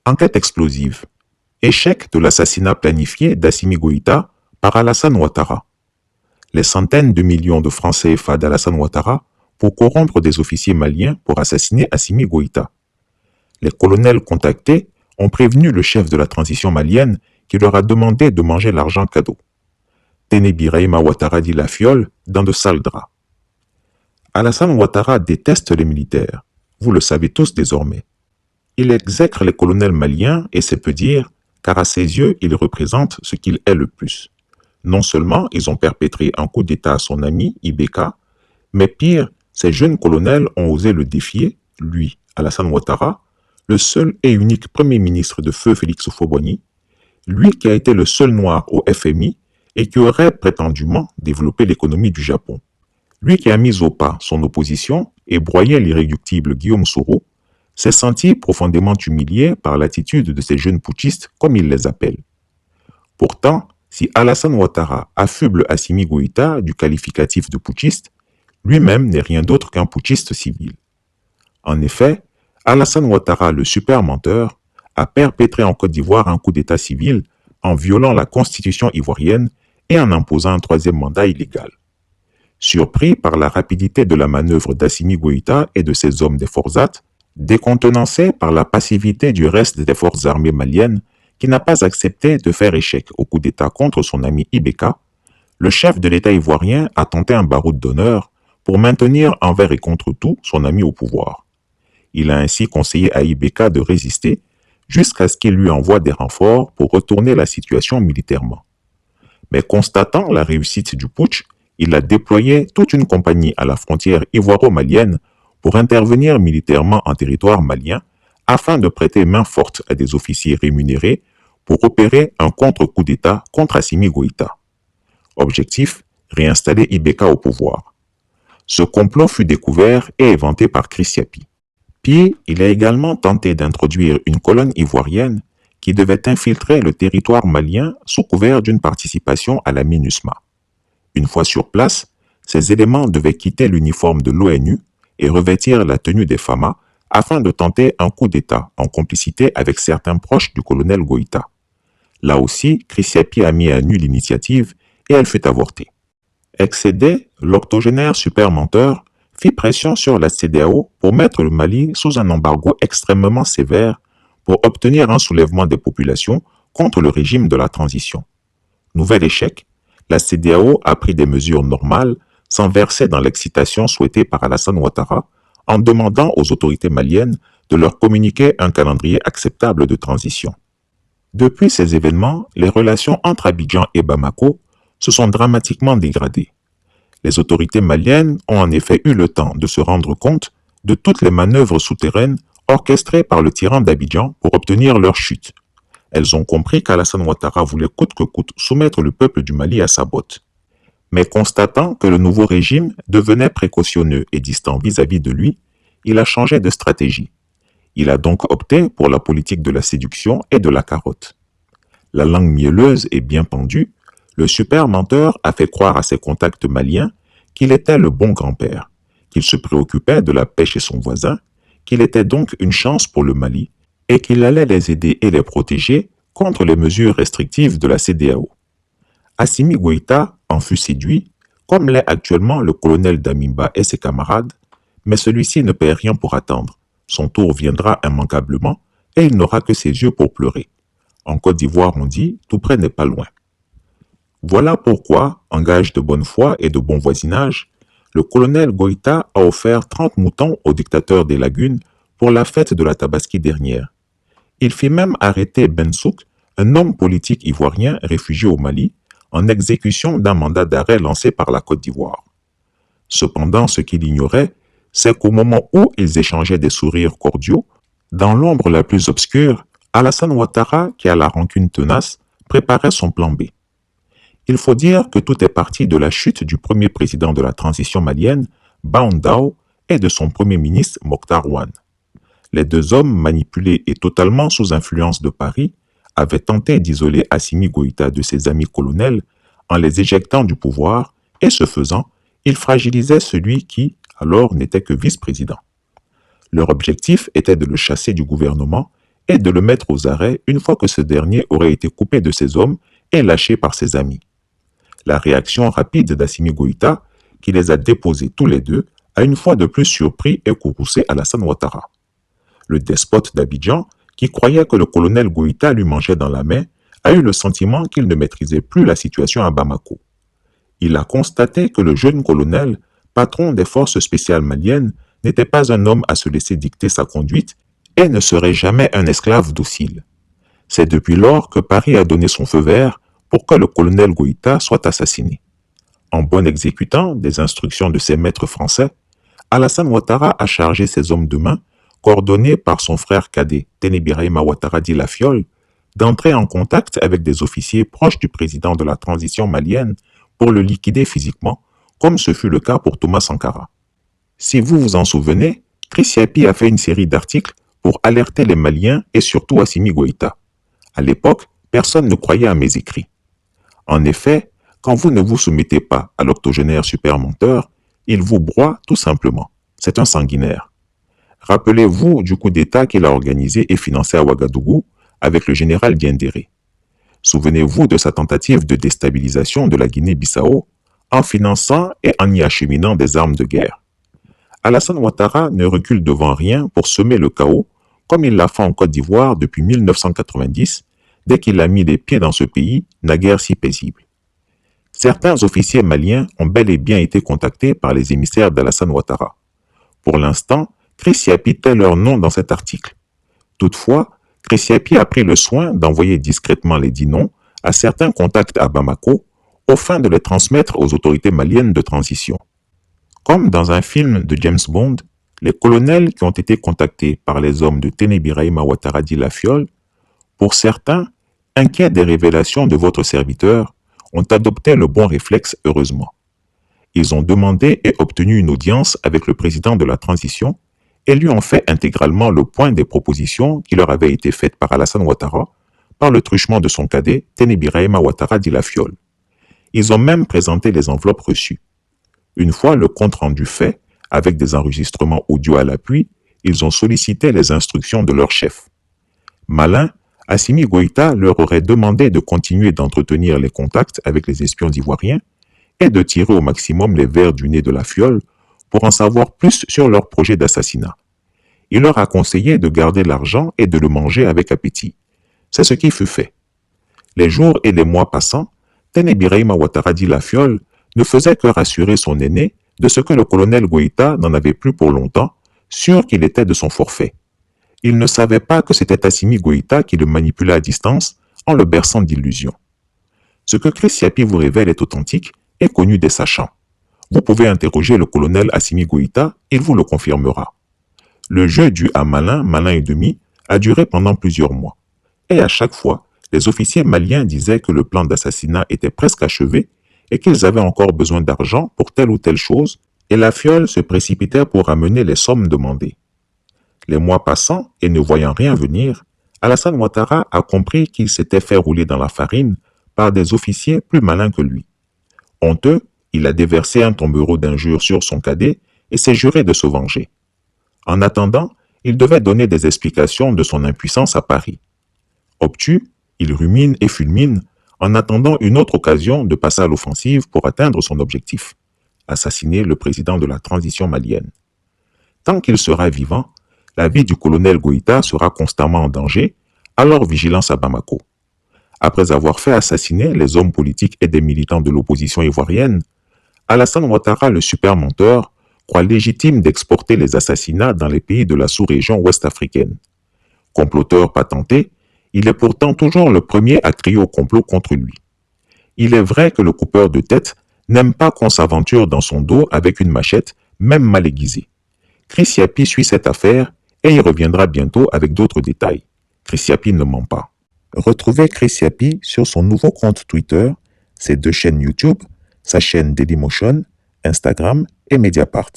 Enquête explosive. Échec de l'assassinat planifié d'Assimi Goïta par Alassane Ouattara. Les centaines de millions de francs CFA d'Alassane Ouattara pour corrompre des officiers maliens pour assassiner Assimi Goïta. Les colonels contactés ont prévenu le chef de la transition malienne qui leur a demandé de manger l'argent cadeau. Ténébi Raïma Ouattara dit la fiole dans de sales draps. Alassane Ouattara déteste les militaires, vous le savez tous désormais. Il exècre les colonels maliens et c'est peu dire, car à ses yeux, il représente ce qu'il est le plus. Non seulement ils ont perpétré un coup d'État à son ami Ibeka, mais pire, ces jeunes colonels ont osé le défier, lui, Alassane Ouattara, le seul et unique premier ministre de feu Félix Houphouët-Boigny, lui qui a été le seul noir au FMI et qui aurait prétendument développé l'économie du Japon. Lui qui a mis au pas son opposition et broyé l'irréductible Guillaume Soro, s'est senti profondément humilié par l'attitude de ces jeunes putschistes, comme il les appelle. Pourtant, si Alassane Ouattara affuble Assimi Goïta du qualificatif de putschiste, lui-même n'est rien d'autre qu'un putschiste civil. En effet, Alassane Ouattara, le super menteur, a perpétré en Côte d'Ivoire un coup d'État civil en violant la constitution ivoirienne et en imposant un troisième mandat illégal. Surpris par la rapidité de la manœuvre d'Assimi Goïta et de ses hommes des Forzat, décontenancé par la passivité du reste des forces armées maliennes qui n'a pas accepté de faire échec au coup d'État contre son ami Ibeka, le chef de l'État ivoirien a tenté un baroud d'honneur pour maintenir envers et contre tout son ami au pouvoir. Il a ainsi conseillé à Ibeka de résister jusqu'à ce qu'il lui envoie des renforts pour retourner la situation militairement. Mais constatant la réussite du putsch, il a déployé toute une compagnie à la frontière ivoiro-malienne pour intervenir militairement en territoire malien afin de prêter main forte à des officiers rémunérés pour opérer un contre-coup d'État contre Assimi Goïta. Objectif, réinstaller Ibeka au pouvoir. Ce complot fut découvert et éventé par Chris Yapi. Puis, il a également tenté d'introduire une colonne ivoirienne qui devait infiltrer le territoire malien sous couvert d'une participation à la MINUSMA. Une fois sur place, ces éléments devaient quitter l'uniforme de l'ONU et revêtir la tenue des FAMA afin de tenter un coup d'État en complicité avec certains proches du colonel Goïta. Là aussi, Chris Yapi a mis à nu l'initiative et elle fut avortée. Excédé, l'octogénaire super menteur fit pression sur la CEDEAO pour mettre le Mali sous un embargo extrêmement sévère pour obtenir un soulèvement des populations contre le régime de la transition. Nouvel échec, la CEDEAO a pris des mesures normales sans verser dans l'excitation souhaitée par Alassane Ouattara en demandant aux autorités maliennes de leur communiquer un calendrier acceptable de transition. Depuis ces événements, les relations entre Abidjan et Bamako se sont dramatiquement dégradées. Les autorités maliennes ont en effet eu le temps de se rendre compte de toutes les manœuvres souterraines orchestrées par le tyran d'Abidjan pour obtenir leur chute. Elles ont compris qu'Alassane Ouattara voulait coûte que coûte soumettre le peuple du Mali à sa botte. Mais constatant que le nouveau régime devenait précautionneux et distant vis-à-vis de lui, il a changé de stratégie. Il a donc opté pour la politique de la séduction et de la carotte. La langue mielleuse et bien pendue, le super menteur a fait croire à ses contacts maliens qu'il était le bon grand-père, qu'il se préoccupait de la paix chez son voisin, qu'il était donc une chance pour le Mali et qu'il allait les aider et les protéger contre les mesures restrictives de la CEDEAO. Assimi Goïta en fut séduit, comme l'est actuellement le colonel Damimba et ses camarades, mais celui-ci ne paie rien pour attendre. Son tour viendra immanquablement et il n'aura que ses yeux pour pleurer. En Côte d'Ivoire, on dit « tout près n'est pas loin ». Voilà pourquoi, en gage de bonne foi et de bon voisinage, le colonel Goïta a offert 30 moutons au dictateur des lagunes pour la fête de la Tabaski dernière. Il fit même arrêter Bensouk, un homme politique ivoirien réfugié au Mali, en exécution d'un mandat d'arrêt lancé par la Côte d'Ivoire. Cependant, ce qu'il ignorait, c'est qu'au moment où ils échangeaient des sourires cordiaux, dans l'ombre la plus obscure, Alassane Ouattara, qui a la rancune tenace, préparait son plan B. Il faut dire que tout est parti de la chute du premier président de la transition malienne, Ba Ndao, et de son premier ministre, Mokhtar Ouane. Les deux hommes, manipulés et totalement sous influence de Paris, avaient tenté d'isoler Assimi Goïta de ses amis colonels en les éjectant du pouvoir et ce faisant, ils fragilisaient celui qui, alors, n'était que vice-président. Leur objectif était de le chasser du gouvernement et de le mettre aux arrêts une fois que ce dernier aurait été coupé de ses hommes et lâché par ses amis. La réaction rapide d'Assimi Goïta, qui les a déposés tous les deux, a une fois de plus surpris et courroucé Alassane Ouattara. Le despote d'Abidjan, qui croyait que le colonel Goïta lui mangeait dans la main, a eu le sentiment qu'il ne maîtrisait plus la situation à Bamako. Il a constaté que le jeune colonel, patron des forces spéciales maliennes, n'était pas un homme à se laisser dicter sa conduite et ne serait jamais un esclave docile. C'est depuis lors que Paris a donné son feu vert pour que le colonel Goïta soit assassiné. En bon exécutant des instructions de ses maîtres français, Alassane Ouattara a chargé ses hommes de main, coordonnés par son frère cadet Téné Birahima Ouattara dit La Fiole, d'entrer en contact avec des officiers proches du président de la transition malienne pour le liquider physiquement, comme ce fut le cas pour Thomas Sankara. Si vous vous en souvenez, Chris Yapi a fait une série d'articles pour alerter les Maliens et surtout Assimi Goïta. À l'époque, personne ne croyait à mes écrits. En effet, quand vous ne vous soumettez pas à l'octogénaire super menteur, il vous broie tout simplement. C'est un sanguinaire. Rappelez-vous du coup d'État qu'il a organisé et financé à Ouagadougou avec le général Diendéré. Souvenez-vous de sa tentative de déstabilisation de la Guinée-Bissau en finançant et en y acheminant des armes de guerre. Alassane Ouattara ne recule devant rien pour semer le chaos, comme il l'a fait en Côte d'Ivoire depuis 1990, dès qu'il a mis les pieds dans ce pays, naguère si paisible. Certains officiers maliens ont bel et bien été contactés par les émissaires d'Alassane Ouattara. Pour l'instant, Chris Yapi tait leur nom dans cet article. Toutefois, Chris Yapi a pris le soin d'envoyer discrètement les dits noms à certains contacts à Bamako, au fin de les transmettre aux autorités maliennes de transition. Comme dans un film de James Bond, les colonels qui ont été contactés par les hommes de Téné Birahima Ouattara dit La Fiole, pour certains, inquiets des révélations de votre serviteur, ont adopté le bon réflexe heureusement. Ils ont demandé et obtenu une audience avec le président de la transition et lui ont fait intégralement le point des propositions qui leur avaient été faites par Alassane Ouattara par le truchement de son cadet Téné Birahima Ouattara dit La Fiole. Ils ont même présenté les enveloppes reçues. Une fois le compte-rendu fait, avec des enregistrements audio à l'appui, ils ont sollicité les instructions de leur chef. Malin, Assimi Goïta leur aurait demandé de continuer d'entretenir les contacts avec les espions ivoiriens et de tirer au maximum les vers du nez de La Fiole pour en savoir plus sur leur projet d'assassinat. Il leur a conseillé de garder l'argent et de le manger avec appétit. C'est ce qui fut fait. Les jours et les mois passant, Téné Birahima Ouattara dit La Fiole ne faisait que rassurer son aîné de ce que le colonel Goïta n'en avait plus pour longtemps, sûr qu'il était de son forfait. Il ne savait pas que c'était Assimi Goïta qui le manipulait à distance en le berçant d'illusions. Ce que Chris Yapi vous révèle est authentique et connu des sachants. Vous pouvez interroger le colonel Assimi Goïta, il vous le confirmera. Le jeu du à malin, malin et demi a duré pendant plusieurs mois. Et à chaque fois, les officiers maliens disaient que le plan d'assassinat était presque achevé et qu'ils avaient encore besoin d'argent pour telle ou telle chose, et La Fiole se précipitait pour ramener les sommes demandées. Les mois passant et ne voyant rien venir, Alassane Ouattara a compris qu'il s'était fait rouler dans la farine par des officiers plus malins que lui. Honteux, il a déversé un tombereau d'injures sur son cadet et s'est juré de se venger. En attendant, il devait donner des explications de son impuissance à Paris. Obtus, il rumine et fulmine en attendant une autre occasion de passer à l'offensive pour atteindre son objectif, assassiner le président de la transition malienne. Tant qu'il sera vivant, la vie du colonel Goïta sera constamment en danger, alors vigilance à Bamako. Après avoir fait assassiner les hommes politiques et des militants de l'opposition ivoirienne, Alassane Ouattara, le super menteur, croit légitime d'exporter les assassinats dans les pays de la sous-région ouest-africaine. Comploteur patenté, il est pourtant toujours le premier à crier au complot contre lui. Il est vrai que le coupeur de tête n'aime pas qu'on s'aventure dans son dos avec une machette, même mal aiguisée. Chris Yapi suit cette affaire et il reviendra bientôt avec d'autres détails. Chris Yapi ne ment pas. Retrouvez Chris Yapi sur son nouveau compte Twitter, ses 2 chaînes YouTube, sa chaîne Dailymotion, Instagram et Mediapart.